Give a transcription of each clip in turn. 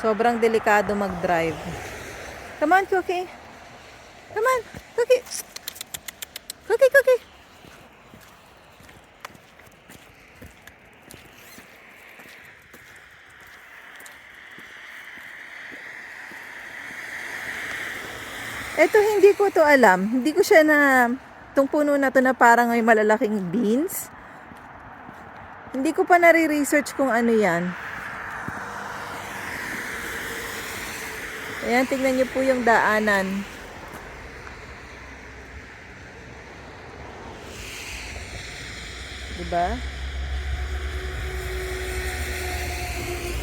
Sobrang delikado mag-drive. Come on, Cookie. Come on, Cookie. Cookie, Cookie. Ito, hindi ko to alam. Hindi ko siya na, itong puno na to na parang may malalaking beans. Hindi ko pa nare-research kung ano yan. Ayan, tingnan niyo po yung daanan. Diba?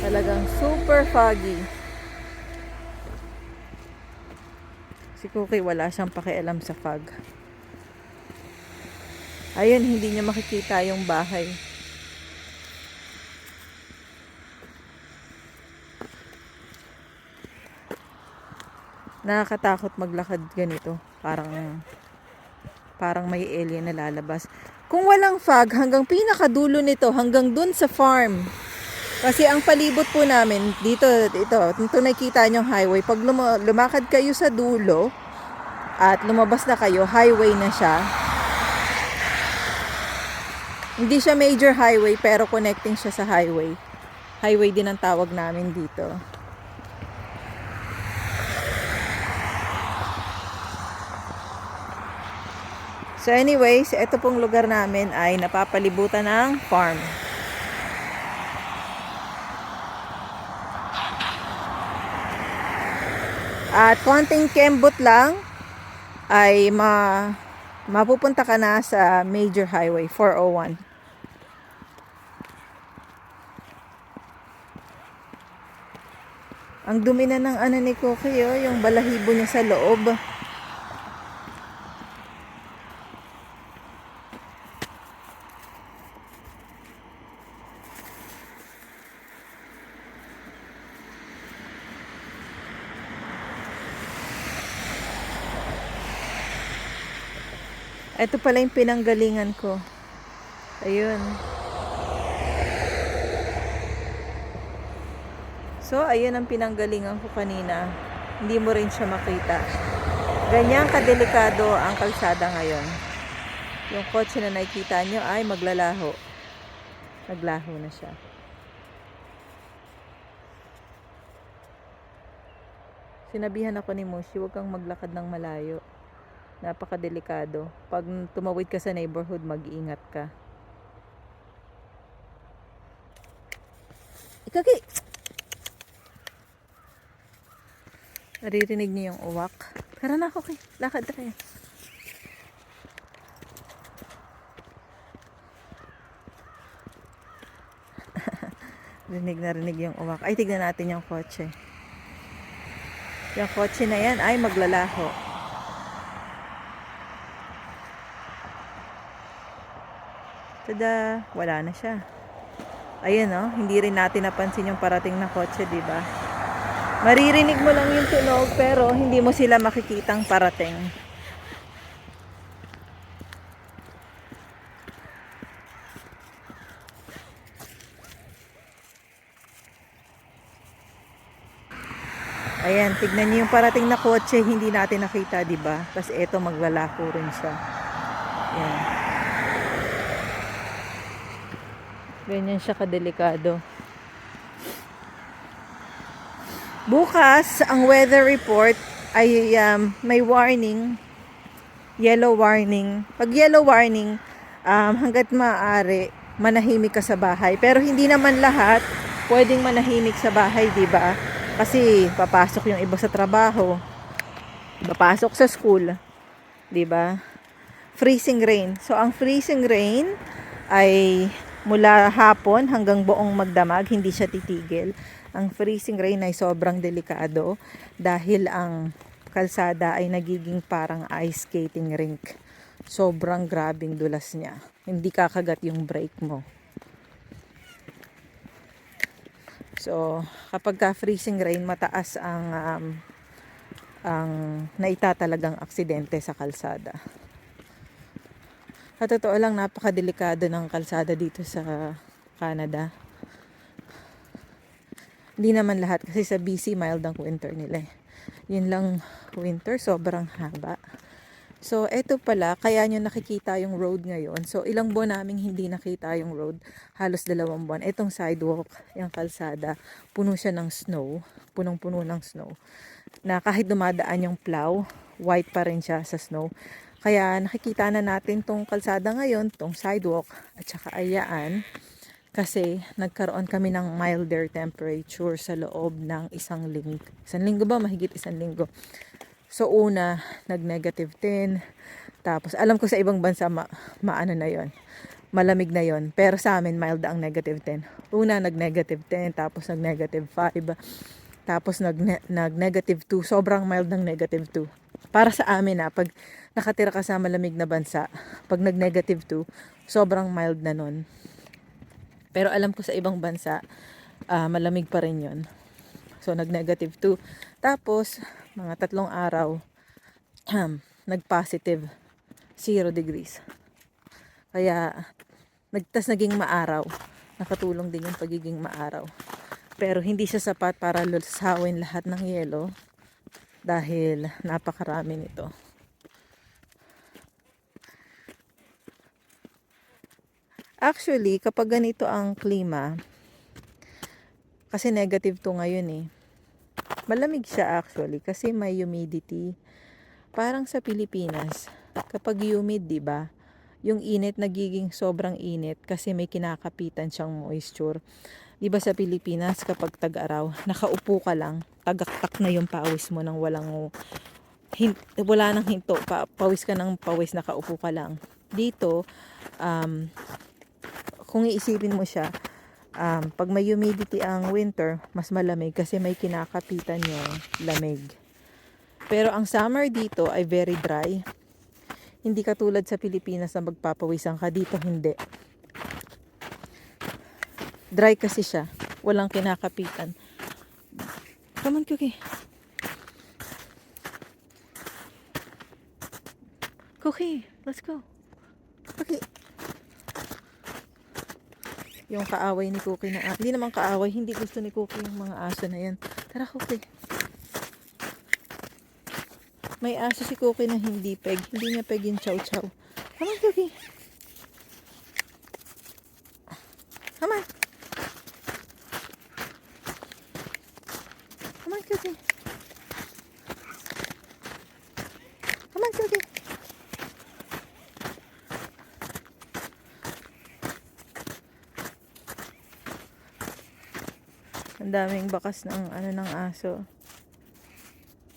Talagang super foggy. Si Cookie wala siyang pakialam sa fog. Ayun, hindi niya makikita yung bahay. Nakakatakot maglakad ganito. Parang may alien na lalabas. Kung walang fog, hanggang pinakadulo nito, hanggang dun sa farm. Kasi ang palibot po namin, dito, ito nakikita niyong highway. Pag lumakad kayo sa dulo, at lumabas na kayo, highway na siya. Hindi siya major highway, pero connecting siya sa highway. Highway din ang tawag namin dito. So anyways, ito pong lugar namin ay napapalibutan ng farm. At konting kembot lang ay mapupunta ka na sa major highway 401. Ang dumi na ng ano ni Cookie, oh, yung balahibo niya sa loob. Ito pala yung pinanggalingan ko. Ayun. So, ayun ang pinanggalingan ko kanina. Hindi mo rin siya makita. Ganyan kadelikado ang kalsada ngayon. Yung kotse na nakikita nyo ay maglalaho. Naglaho na siya. Sinabihan ako ni Mushi, huwag kang maglakad ng malayo. Napakadelikado. Pag tumawid ka sa neighborhood, mag-iingat ka. Ikaki! Naririnig niyo yung uwak. Tara na, Cookie. Lakad tayo. Rinig yung uwak. Ay, tignan natin yung kotse. Yung kotse na yan ay maglalaho. Tada! Wala na siya. Ayun, oh. Hindi rin natin napansin yung parating na kotse, diba? Maririnig mo lang yung tunog, pero hindi mo sila makikitang parating. Ayan, tignan niyo yung parating na kotse, hindi natin nakita, diba? Tapos eto, maglalako rin siya. Ayan. Ganyan siya kadelikado. Bukas, ang weather report ay may warning, yellow warning. Pag yellow warning, hanggat maaari, manahimik ka sa bahay. Pero hindi naman lahat pwedeng manahimik sa bahay, diba? Kasi papasok yung iba sa trabaho, papasok sa school, diba? Freezing rain. So, ang freezing rain ay mula hapon hanggang buong magdamag, hindi siya titigil. Ang freezing rain ay sobrang delikado dahil ang kalsada ay nagiging parang ice skating rink. Sobrang grabing dulas niya. Hindi kakagat yung brake mo. So, kapag ka freezing rain, mataas ang naitatalagang aksidente sa kalsada. Sa totoo lang, napakadelikado ng kalsada dito sa Canada. Hindi naman lahat kasi sa BC mild ang winter nila eh. Yun lang winter, sobrang haba. So, eto pala, kaya nyo nakikita yung road ngayon. So, ilang buwan naming hindi nakita yung road. Halos 2 buwan. Etong sidewalk, yung kalsada, puno siya ng snow. Punong-puno ng snow. Na kahit dumadaan yung plow, white pa rin siya sa snow. Kaya nakikita na natin tong kalsada ngayon, tong sidewalk, at saka ayaan. Kasi nagkaroon kami ng milder temperature sa loob ng isang linggo. Isang linggo ba? Mahigit isang linggo. So una, nag-negative 10. Tapos alam ko sa ibang bansa maano na yon, malamig na yon. Pero sa amin mild ang negative 10. Una nag-negative 10, tapos nag-negative 5. Tapos nag-negative 2. Sobrang mild ng negative 2. Para sa amin pag nakatira ka sa malamig na bansa, pag nag-negative 2, sobrang mild na nun. Pero alam ko sa ibang bansa, malamig pa rin yun. So, nag-negative 2. Tapos, mga 3 araw, nag-positive 0 degrees. Kaya, naging maaraw. Nakatulong din yung pagiging maaraw. Pero hindi siya sapat para lusawin lahat ng yelo dahil napakarami nito. Actually, kapag ganito ang klima, kasi negative to ngayon eh. Malamig siya actually kasi may humidity. Parang sa Pilipinas, kapag humid, 'di ba? Yung init nagiging sobrang init kasi may kinakapitan siyang moisture. 'Di ba sa Pilipinas kapag tag-araw, nakaupo ka lang, tagaktak na yung pawis mo nang wala nang hinto, pawis ka ng pawis, nakaupo ka lang. Dito, kung iisipin mo siya, pag may humidity ang winter, mas malamig kasi may kinakapitan yung lamig. Pero ang summer dito ay very dry. Hindi katulad sa Pilipinas na magpapawisan ka, dito hindi. Dry kasi siya. Walang kinakapitan. Come on, Cookie. Cookie, let's go. Cookie. Yung kaaway ni Cookie na hindi naman kaaway, hindi gusto ni Cookie yung mga aso na yan. Tara, Cookie. May aso si Cookie na hindi peg. Hindi niya peg yung chow chow. Come on, Cookie. Come on. Come on, Cookie. Come on, Cookie. Ang daming bakas ng ng aso.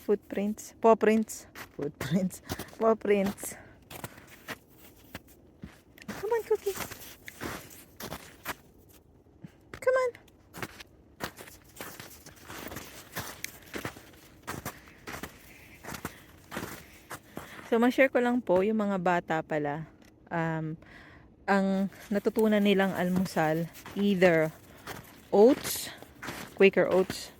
Footprints. Paw prints. Footprints. Paw prints. Come on, Cookie. Come on. So, ma-share ko lang po yung mga bata pala. Ang natutunan nilang almusal, either oats, Quaker oats.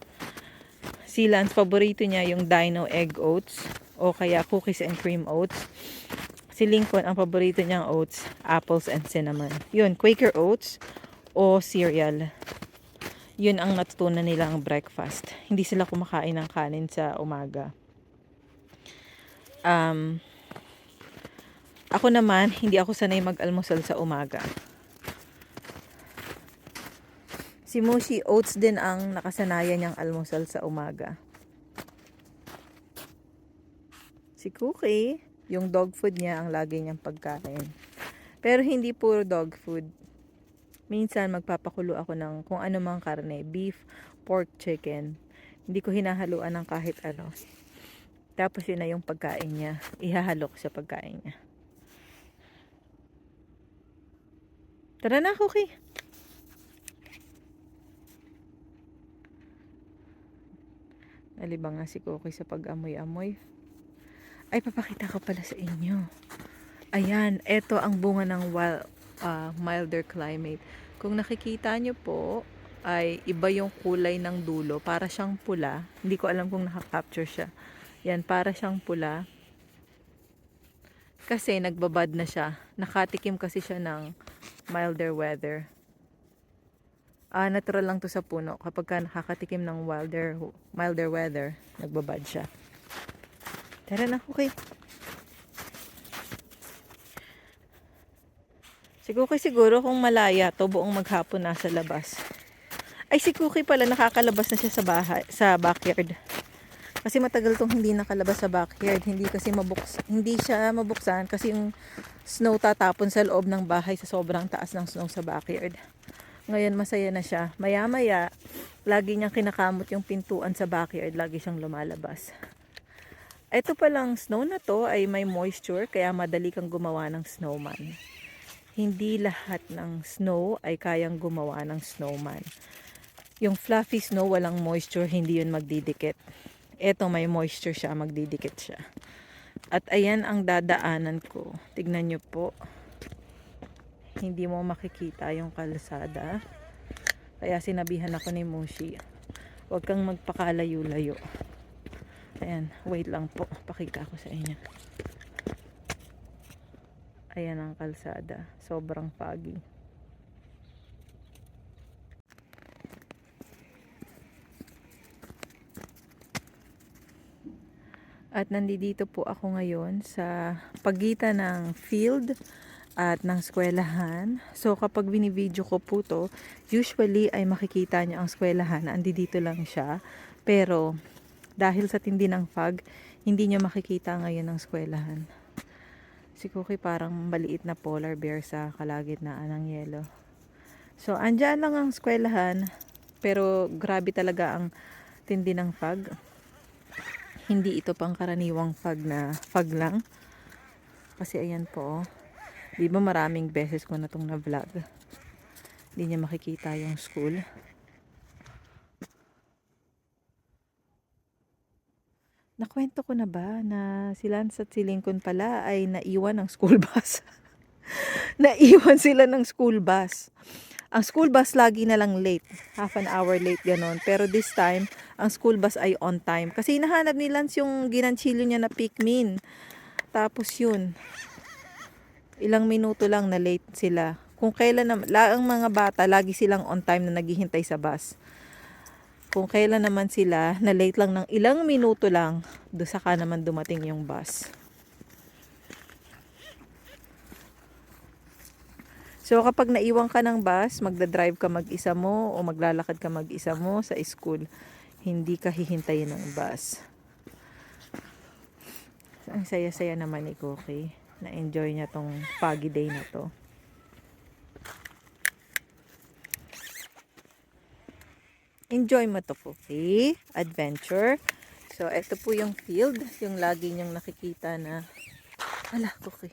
Si Lance, paborito niya yung Dino egg oats o kaya cookies and cream oats. Si Lincoln, ang paborito niyang oats, apples and cinnamon. Yun, Quaker oats o cereal. Yun ang natutunan nilang breakfast. Hindi sila kumakain ng kanin sa umaga. Ako naman, hindi ako sanay mag-almusal sa umaga. Si Mushi, oats din ang nakasanayan niyang almusal sa umaga. Si Cookie, yung dog food niya ang lagi niyang pagkain. Pero hindi puro dog food. Minsan magpapakulo ako ng kung ano mang karne, beef, pork, chicken. Hindi ko hinahaluan ng kahit ano. Tapos yun na yung pagkain niya. Ihahalo ko sa pagkain niya. Tara na, Cookie. Nalibang nga si Cookie sa pag-amoy-amoy. Ay, papakita ko pala sa inyo. Ayan, eto ang bunga ng milder climate. Kung nakikita nyo po, ay iba yung kulay ng dulo. Para siyang pula. Hindi ko alam kung nakaka-capture siya. Yan, para siyang pula. Kasi nagbabad na siya. Nakatikim kasi siya ng milder weather. Natural lang to sa puno. Kapag ka nakakatikim ng milder weather, nagbabad siya. Tara na, okay. Siguro kung malaya to, buong maghapon nasa labas. Ay, si Cookie pala nakakalabas na siya sa backyard. Kasi matagal tong hindi nakalabas sa backyard. Hindi siya mabuksan kasi yung snow tatapon sa loob ng bahay sa sobrang taas ng snow sa backyard. Ngayon masaya na siya. Maya-maya, lagi niyang kinakamot yung pintuan sa backyard. Lagi siyang lumalabas. Ito palang snow na to ay may moisture kaya madali kang gumawa ng snowman. Hindi lahat ng snow ay kayang gumawa ng snowman. Yung fluffy snow walang moisture, hindi yun magdidikit. Ito may moisture siya, magdidikit siya. At ayan ang dadaanan ko. Tignan nyo po. Hindi mo makikita yung kalsada. Kaya sinabihan ako ni Mushi, huwag kang magpakalayo-layo. Ayan, wait lang po. Pakita ko sa inyo. Ayan ang kalsada. Sobrang foggy. At nandito po ako ngayon sa pagitan ng field at ng eskwelahan. So kapag binibideo ko po to, usually ay makikita nyo ang eskwelahan. Andito lang siya. Pero dahil sa tindi ng fog, hindi nyo makikita ngayon ang eskwelahan. Si Cookie parang maliit na polar bear sa kalagitnaan ng yelo. So andyan lang ang eskwelahan. Pero grabe talaga ang tindi ng fog. Hindi ito pang karaniwang fog lang. Kasi ayan po. Di ba maraming beses ko na itong na-vlog. Hindi niya makikita yung school. Nakwento ko na ba na si Lance at si Lincoln pala ay naiwan ng school bus? Naiwan sila ng school bus. Ang school bus lagi na lang late. Half an hour late ganon. Pero this time, ang school bus ay on time. Kasi hinahanap ni Lance yung ginanchilo niya na Pikmin. Tapos yun. Ilang minuto lang na late sila. Kung kailan ang mga bata, lagi silang on time na naghihintay sa bus. Kung kailan naman sila, na late lang ng ilang minuto lang, saka naman dumating yung bus. So kapag naiwan ka ng bus, magdadrive ka mag-isa mo o maglalakad ka mag-isa mo sa school, hindi ka hihintayin ng bus. So, ang saya-saya naman ni Cookie. Na-enjoy niya tong foggy day na to. Enjoy mo to, Cookie. Adventure. So, ito po yung field. Yung lagi niyong nakikita na... Ala, Cookie.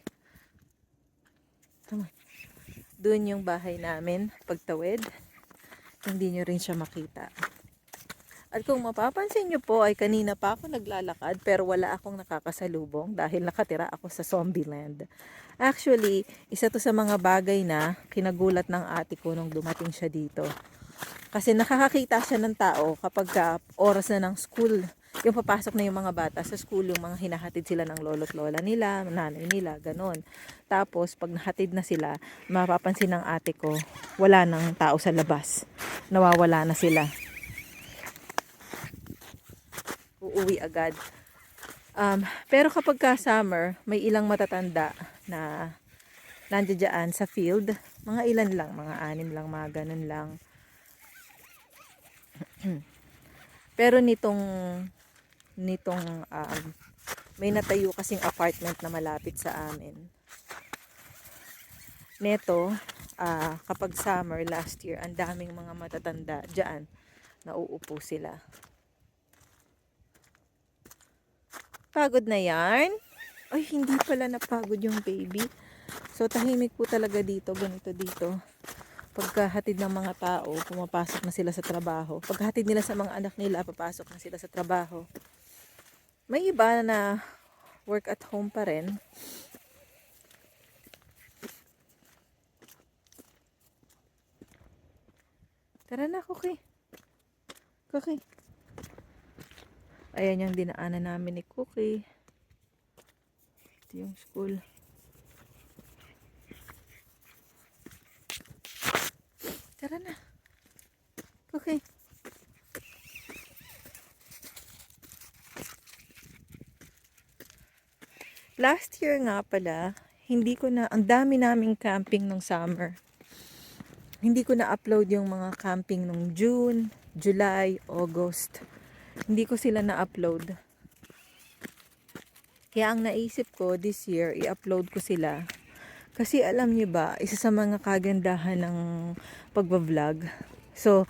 Come on. Doon yung bahay namin. Pagtawid. Hindi nyo rin siya makita. At kung mapapansin nyo po, ay kanina pa ako naglalakad pero wala akong nakakasalubong dahil nakatira ako sa Zombieland. Actually, isa to sa mga bagay na kinagulat ng ate ko nung dumating siya dito. Kasi nakakakita siya ng tao kapag oras na ng school. Yung papasok na yung mga bata sa school, yung mga hinahatid sila ng lolo't lola nila, nanay nila, ganon. Tapos, pag nahatid na sila, mapapansin ng ate ko, wala nang tao sa labas. Nawawala na sila. Uuwi agad. Pero kapag ka summer, may ilang matatanda na nandiyan sa field. Mga ilan lang, mga 6 lang, mga ganun lang. Pero nitong may natayo kasing apartment na malapit sa amin. Neto, kapag summer last year, ang daming mga matatanda diyan. Nauupo sila. Pagod na yarn? Ay, hindi pala napagod yung baby. So, tahimik po talaga dito. Ganito dito. Pagkahatid ng mga tao, pumapasok na sila sa trabaho. Pagkahatid nila sa mga anak nila, papasok na sila sa trabaho. May iba na work at home pa rin. Tara na, Cookie. Cookie. Ayan yung dinaanan namin ni Cookie. Ito yung school. Tara na. Okay. Last year nga pala, ang dami naming camping nung summer. Hindi ko na-upload yung mga camping nung June, July, August. Hindi ko sila na-upload. Kaya ang naisip ko this year, i-upload ko sila. Kasi alam niyo ba, isa sa mga kagandahan ng pagbablog. So,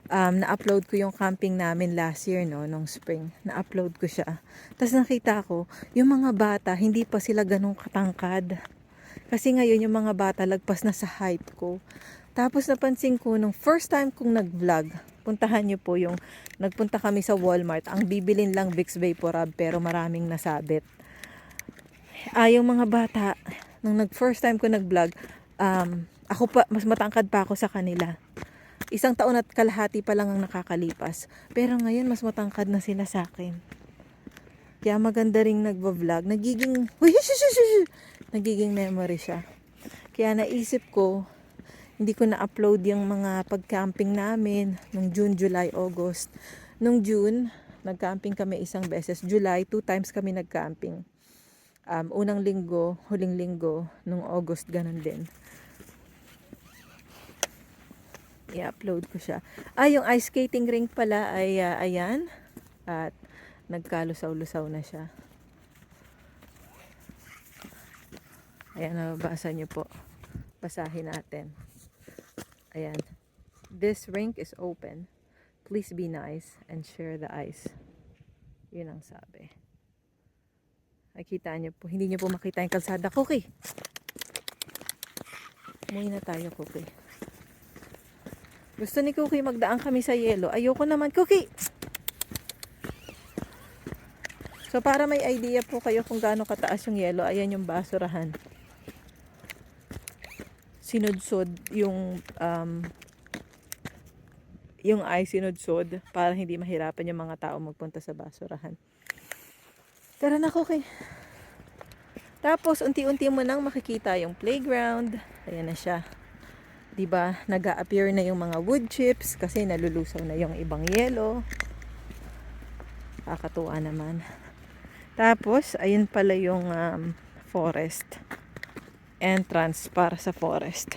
na-upload ko yung camping namin last year, no, nung spring. Na-upload ko siya. Tapos nakita ko, yung mga bata, hindi pa sila ganun katangkad. Kasi ngayon yung mga bata, lagpas na sa height ko. Tapos napansin ko, nung first time kong nag-vlog, puntahan niyo po yung, nagpunta kami sa Walmart. Ang bibilin lang Vicks Vaporub, pero maraming nasabit. Yung mga bata, nung first time ko nag-vlog, ako pa, mas matangkad pa ako sa kanila. 1 taon at kalahati pa lang ang nakakalipas. Pero ngayon, mas matangkad na sila sa akin. Kaya maganda ring nagva-vlog. Nagiging memory siya. Kaya naisip ko, hindi ko na-upload yung mga pag-camping namin nung June, July, August. Nung June, nag-camping kami 1 beses. July, 2 times kami nag-camping. Unang linggo, huling linggo, nung August, ganun din. I-upload ko siya. Yung ice skating rink pala ay ayan. At nagkalusaw-lusaw na siya. Ayan, nababasa niyo po. Basahin natin. Ayan. This rink is open. Please be nice and share the ice. Yun ang sabi. Nakita niyo po. Hindi niyo po makita yung kalsada. Cookie! Umuwi na tayo, Cookie. Gusto ni Cookie magdaan kami sa yelo. Ayoko naman, Cookie! So, para may idea po kayo kung gaano kataas yung yelo, ayan yung basurahan. Sinudsod yung ice sinudsod para hindi mahirapan yung mga tao magpunta sa basurahan. Tara na, Cookie. Tapos, unti-unti mo nang makikita yung playground. Ayan na siya. Diba, nag-a-appear na yung mga wood chips kasi nalulusaw na yung ibang yelo. Kakatuwa naman. Tapos, ayun pala yung forest. Entrance para sa forest.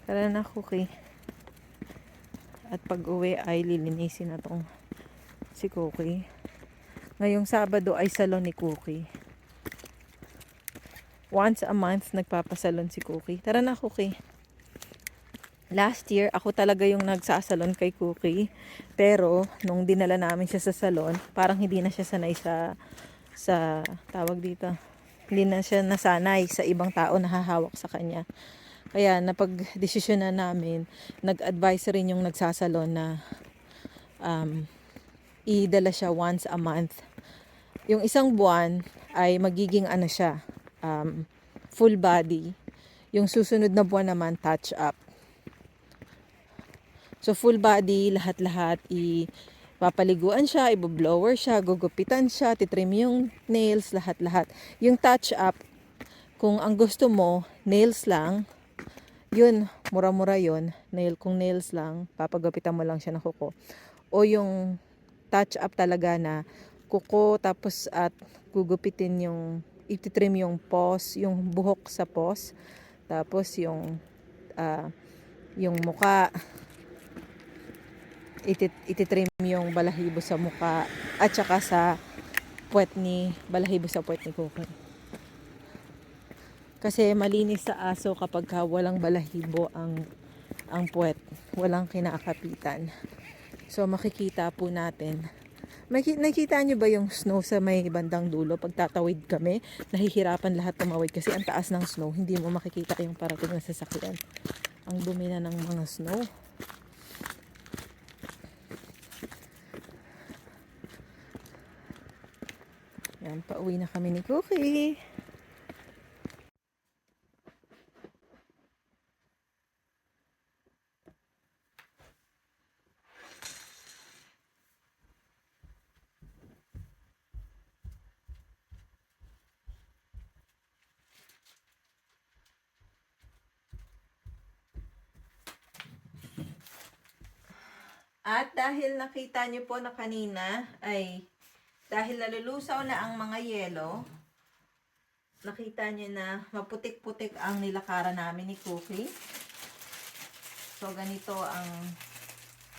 Tara na, Cookie. At pag-uwi ay lilinisin na tong si Cookie. Ngayong Sabado ay salon ni Cookie. Once a month nagpapasalon si Cookie. Tara na, Cookie. Last year, ako talaga yung nagsasalon kay Cookie. Pero, nung dinala namin siya sa salon, parang hindi na siya sanay sa tawag dito. Hindi na siya nasanay sa ibang tao na hahawak sa kanya. Kaya, napag-desisyon na namin, nag-advise rin yung nagsasalon na idala siya once a month. Yung 1 buwan ay magiging ano siya, full body. Yung susunod na buwan naman, touch up. So, full body, lahat-lahat, papaliguan siya, iboblower siya, gugupitan siya, titrim yung nails, lahat-lahat. Yung touch up, kung ang gusto mo, nails lang, yun, mura-mura yun. Kung nails lang, papagupitan mo lang siya ng kuko. O yung touch up talaga na kuko, tapos at gugupitin ititrim yung paws, yung buhok sa paws, tapos yung muka, ititrim yung balahibo sa muka, at saka sa balahibo sa puwet ni Cookie. Kasi malinis sa aso kapag walang balahibo ang puwet, walang kinakapitan. So makikita po natin. Nakikita nyo ba yung snow sa may bandang dulo? Pag tatawid kami, nahihirapan lahat tumawid kasi ang taas ng snow. Hindi mo makikita yung parating na sasakyan. Ang dumi na ng mga snow. Yan, pauwi na kami ni Cookie. At dahil nakita nyo po na kanina ay dahil nalulusaw na ang mga yelo, nakita nyo na maputik-putik ang nilakaran namin ni Cookie. So ganito ang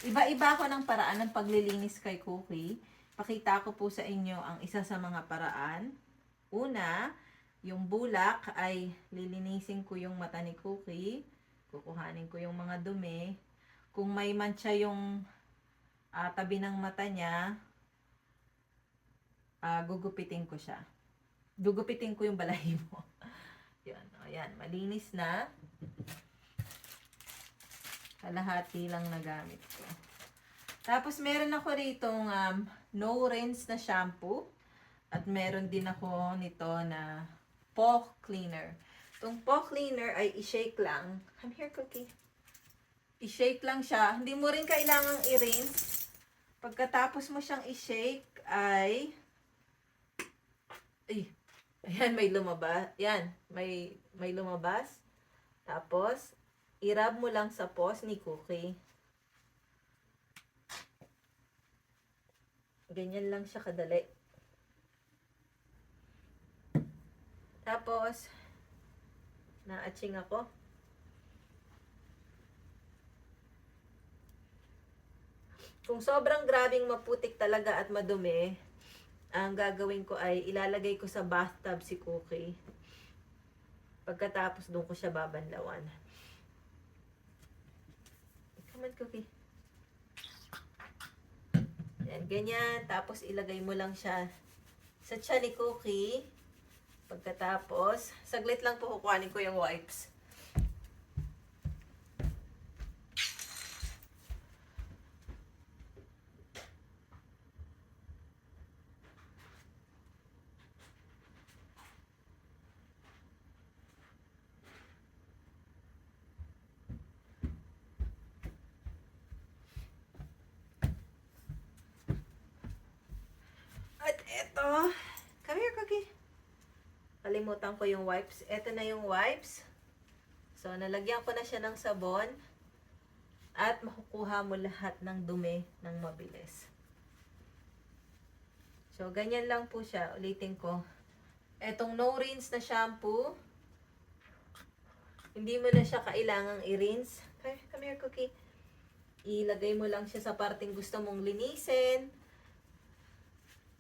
iba-iba ko ng paraan ng paglilinis kay Cookie. Pakita ko po sa inyo ang isa sa mga paraan. Una, yung bulak ay lilinisin ko yung mata ni Cookie. Kukuhanin ko yung mga dumi. Kung may mancha yung tabi ng mata niya, gugupitin ko siya. Gugupitin ko yung balahibo. Yan, ayan, malinis na. Kalahati lang nagamit ko. Tapos meron ako ritong no rinse na shampoo. At meron din ako nito na paw cleaner. Itong paw cleaner ay i-shake lang. Come here, Cookie. I-shake lang siya. Hindi mo rin kailangang i-rinse. Pagkatapos mo siyang i-shake ay ayan, may lumabas. Yan, may lumabas. Tapos, i-rub mo lang sa paws ni Cookie. Ganyan lang siya kadali. Tapos, na-atching ako. Kung sobrang grabing maputik talaga at madumi, ang gagawin ko ay ilalagay ko sa bathtub si Cookie. Pagkatapos doon ko siya babanlawan. Come on, Cookie. Yan, ganyan. Tapos ilagay mo lang siya sa tiyan ni Cookie. Pagkatapos, saglit lang po kukuhanin ko yung wipes. At eto, come here, Cookie. Kalimutan ko yung wipes. Eto na yung wipes. So, nalagyan ko na siya ng sabon. At makukuha mo lahat ng dumi ng mabilis. So, ganyan lang po siya. Ulitin ko. Etong no rinse na shampoo, hindi mo na siya kailangang i-rinse. Okay, come here, Cookie. Ilagay mo lang siya sa parting gusto mong linisin.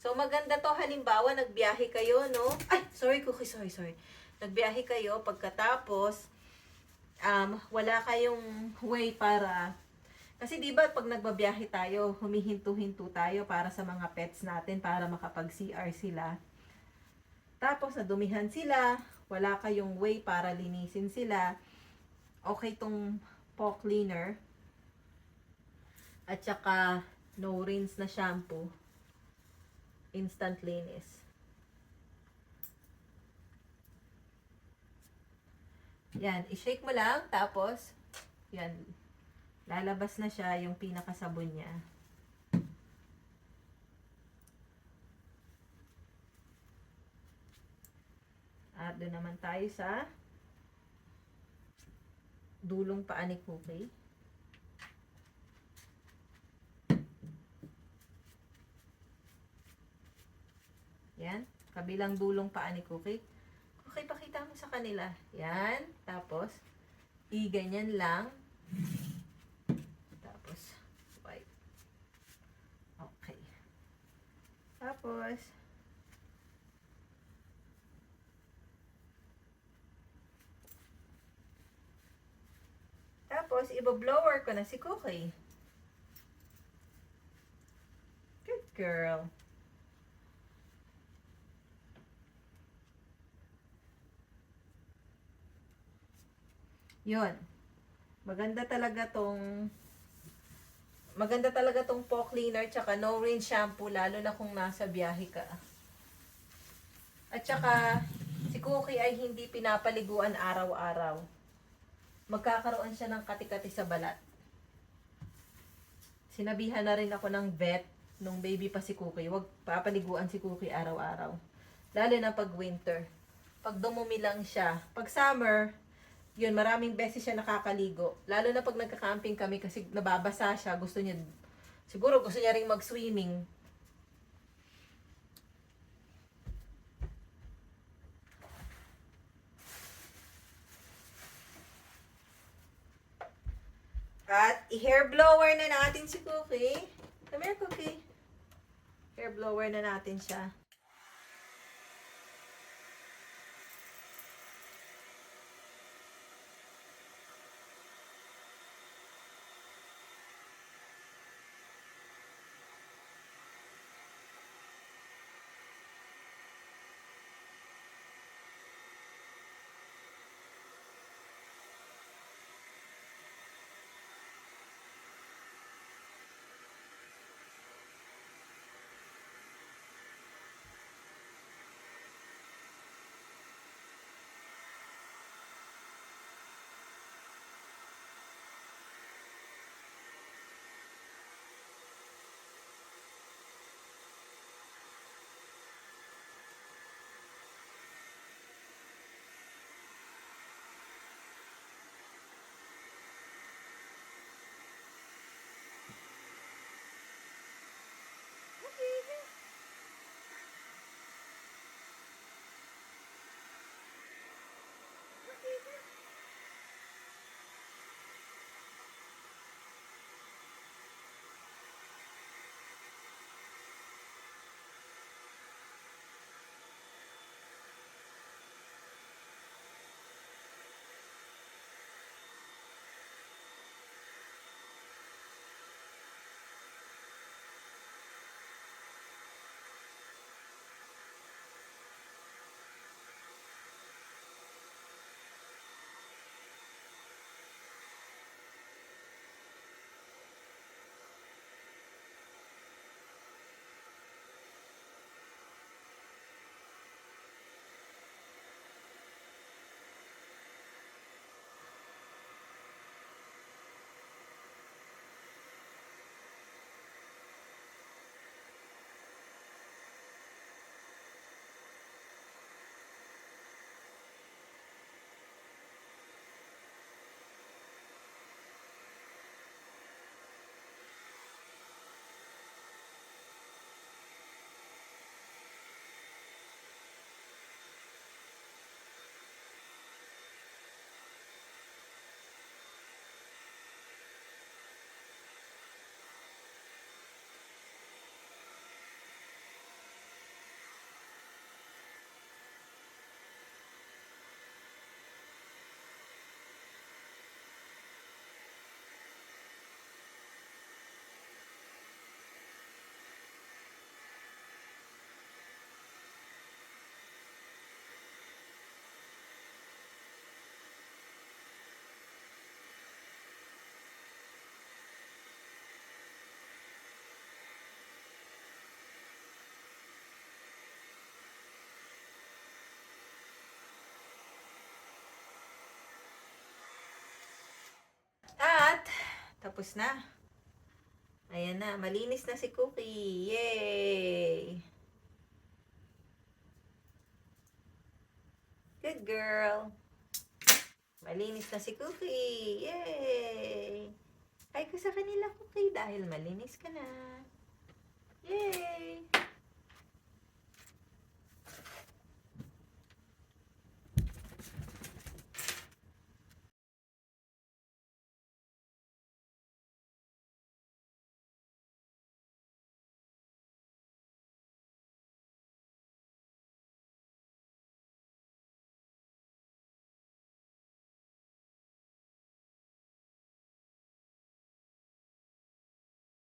So, maganda to. Halimbawa, nagbiyahe kayo, no? Ay, sorry, Cookie. Sorry. Nagbiyahe kayo. Pagkatapos, wala kayong way para... Kasi di ba pag nagbabiyahe tayo, humihinto-hinto tayo para sa mga pets natin para makapag-CR sila. Tapos, nadumihan sila. Wala kayong way para linisin sila. Okay tong paw cleaner. At saka, no rinse na shampoo. Instant linis. Yan, i-shake mo lang, tapos, yan, lalabas na siya yung pinakasabon niya. At doon naman tayo sa dulong paa ni Cookie. Yan, kabilang dulong paa ni Cookie. Okay, pakita mo sa kanila. Yan, tapos, i-ganyan lang. Tapos, wipe. Okay. Tapos, ibo-blower ko na si Cookie. Good girl. Yun. Maganda talaga tong paw cleaner tsaka no rinse shampoo lalo na kung nasa biyahe ka. At tsaka si Cookie ay hindi pinapaliguan araw-araw. Magkakaroon siya ng kati-kati sa balat. Sinabihan na rin ako ng vet nung baby pa si Cookie, wag papaliguan si Cookie araw-araw. Lalo na pag winter. Pag dumumi lang siya. Pag summer, maraming beses siya nakakaligo. Lalo na pag nagka-camping kami kasi nababasa siya, gusto niya Siguro gusto niya ring mag-swimming. At i-hair blower na natin si Cookie. Come here, Cookie. Hair blower na natin siya. At, tapos na. Ayan na, malinis na si Cookie. Yay! Good girl. Malinis na si Cookie. Yay! Ay ko sa kanila, Cookie, dahil malinis ka na. Yay!